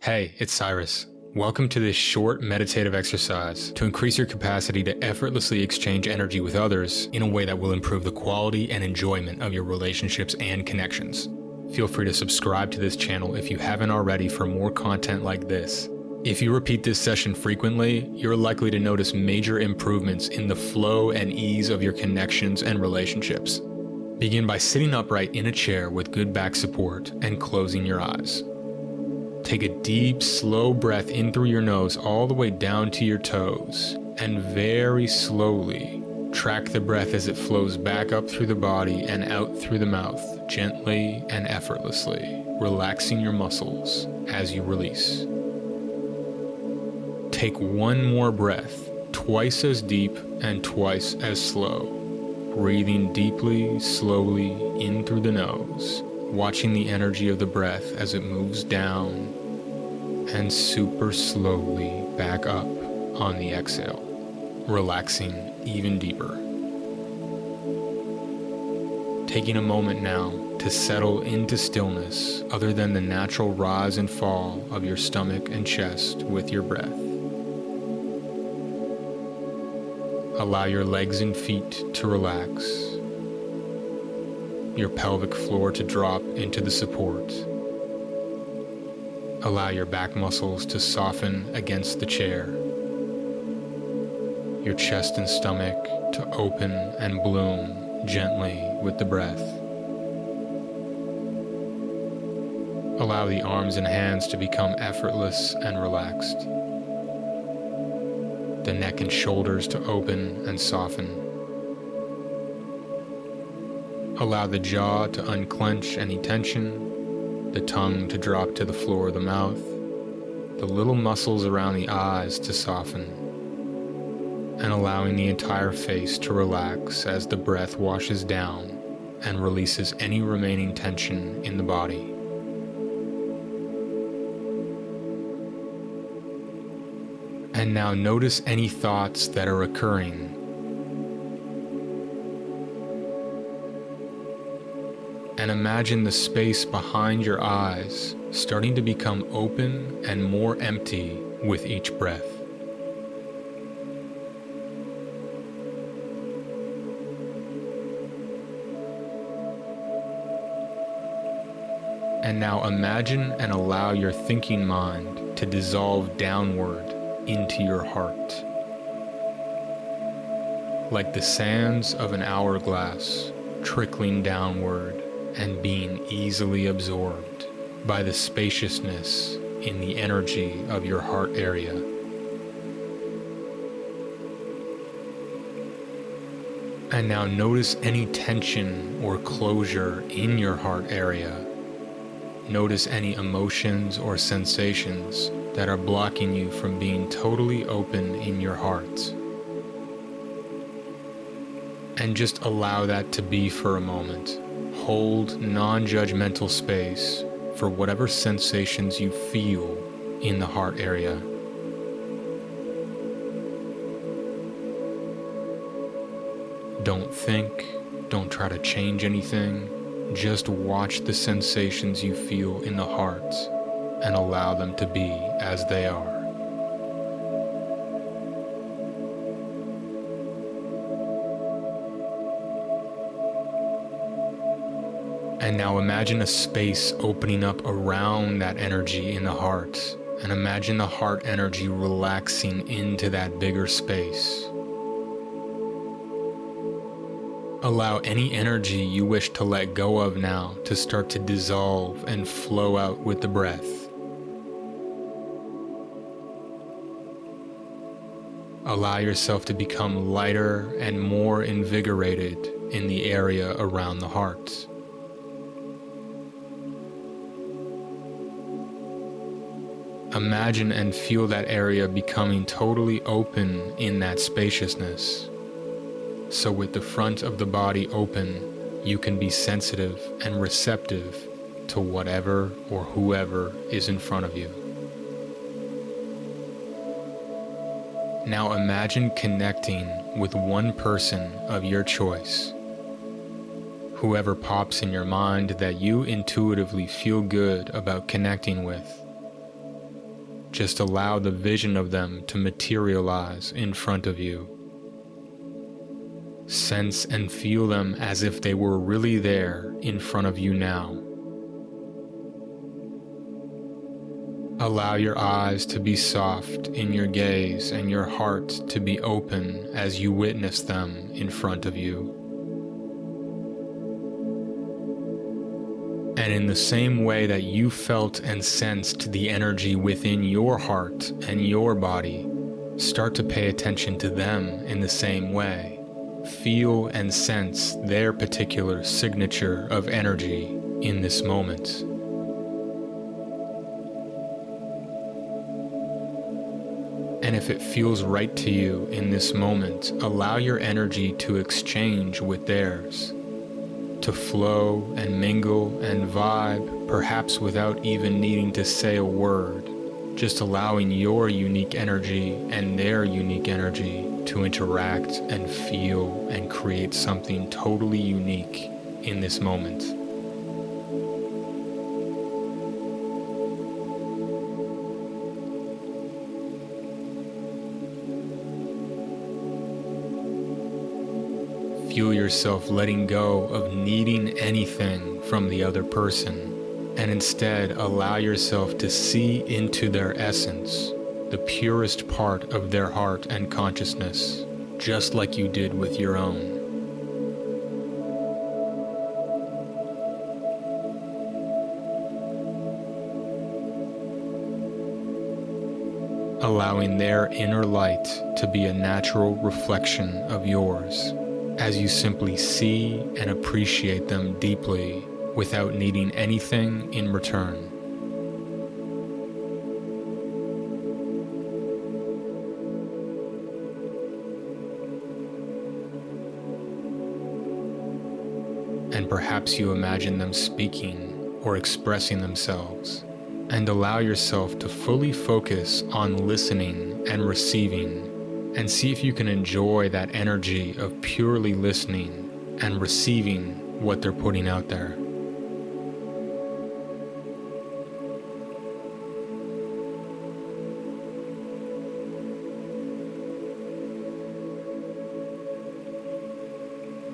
Hey, it's Cyrus. Welcome to this short meditative exercise to increase your capacity to effortlessly exchange energy with others in a way that will improve the quality and enjoyment of your relationships and connections. Feel free to subscribe to this channel if you haven't already for more content like this. If you repeat this session frequently, you're likely to notice major improvements in the flow and ease of your connections and relationships. Begin by sitting upright in a chair with good back support and closing your eyes. Take a deep, slow breath in through your nose all the way down to your toes, and very slowly track the breath as it flows back up through the body and out through the mouth, gently and effortlessly, relaxing your muscles as you release. Take one more breath, twice as deep and twice as slow, breathing deeply, slowly in through the nose, watching the energy of the breath as it moves down and super slowly back up on the exhale, relaxing even deeper. Taking a moment now to settle into stillness other than the natural rise and fall of your stomach and chest with your breath. Allow your legs and feet to relax, your pelvic floor to drop into the support. Allow your back muscles to soften against the chair, your chest and stomach to open and bloom gently with the breath. Allow the arms and hands to become effortless and relaxed, the neck and shoulders to open and soften. Allow the jaw to unclench any tension, the tongue to drop to the floor of the mouth, the little muscles around the eyes to soften, and allowing the entire face to relax as the breath washes down and releases any remaining tension in the body. And now notice any thoughts that are occurring. And imagine the space behind your eyes starting to become open and more empty with each breath. And now imagine and allow your thinking mind to dissolve downward into your heart, like the sands of an hourglass trickling downward and being easily absorbed by the spaciousness in the energy of your heart area. And now notice any tension or closure in your heart area. Notice any emotions or sensations that are blocking you from being totally open in your heart. And just allow that to be for a moment. Hold non-judgmental space for whatever sensations you feel in the heart area. Don't think, don't try to change anything. Just watch the sensations you feel in the heart and allow them to be as they are. And now imagine a space opening up around that energy in the heart, and imagine the heart energy relaxing into that bigger space. Allow any energy you wish to let go of now to start to dissolve and flow out with the breath. Allow yourself to become lighter and more invigorated in the area around the heart. Imagine and feel that area becoming totally open in that spaciousness. So with the front of the body open, you can be sensitive and receptive to whatever or whoever is in front of you. Now imagine connecting with one person of your choice. Whoever pops in your mind that you intuitively feel good about connecting with. Just allow the vision of them to materialize in front of you. Sense and feel them as if they were really there in front of you now. Allow your eyes to be soft in your gaze and your heart to be open as you witness them in front of you. And in the same way that you felt and sensed the energy within your heart and your body, start to pay attention to them in the same way. Feel and sense their particular signature of energy in this moment. And if it feels right to you in this moment, allow your energy to exchange with theirs, to flow and mingle and vibe, perhaps without even needing to say a word, just allowing your unique energy and their unique energy to interact and feel and create something totally unique in this moment. Feel yourself letting go of needing anything from the other person, and instead allow yourself to see into their essence, the purest part of their heart and consciousness, just like you did with your own. Allowing their inner light to be a natural reflection of yours, as you simply see and appreciate them deeply without needing anything in return. And perhaps you imagine them speaking or expressing themselves, and allow yourself to fully focus on listening and receiving, and see if you can enjoy that energy of purely listening and receiving what they're putting out there.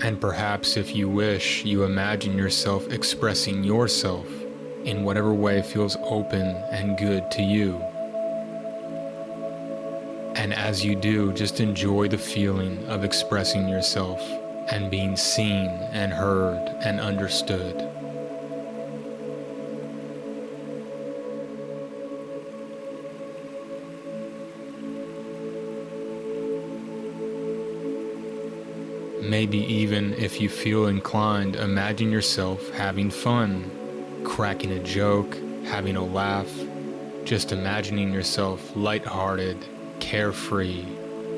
And perhaps if you wish, you imagine yourself expressing yourself in whatever way feels open and good to you. And as you do, just enjoy the feeling of expressing yourself and being seen and heard and understood. Maybe even if you feel inclined, imagine yourself having fun, cracking a joke, having a laugh, just imagining yourself lighthearted, carefree,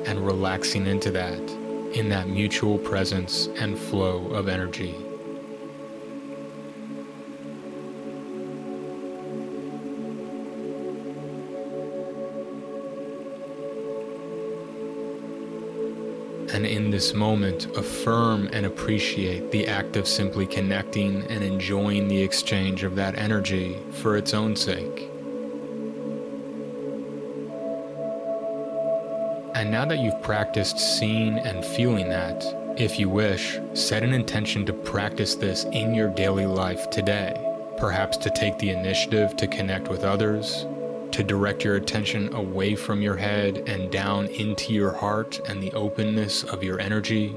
and relaxing into that, in that mutual presence and flow of energy. And in this moment, affirm and appreciate the act of simply connecting and enjoying the exchange of that energy for its own sake. And now that you've practiced seeing and feeling that, if you wish, set an intention to practice this in your daily life today. Perhaps to take the initiative to connect with others, to direct your attention away from your head and down into your heart and the openness of your energy,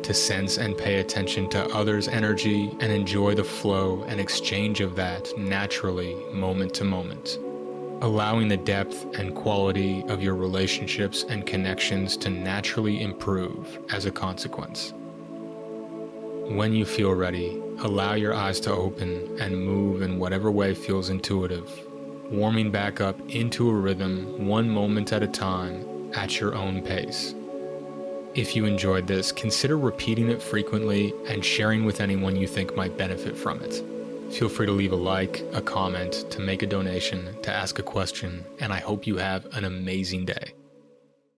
to sense and pay attention to others' energy and enjoy the flow and exchange of that naturally, moment to moment, allowing the depth and quality of your relationships and connections to naturally improve as a consequence. When you feel ready, allow your eyes to open and move in whatever way feels intuitive, warming back up into a rhythm one moment at a time at your own pace. If you enjoyed this, consider repeating it frequently and sharing with anyone you think might benefit from it. Feel free to leave a like, a comment, to make a donation, to ask a question, and I hope you have an amazing day.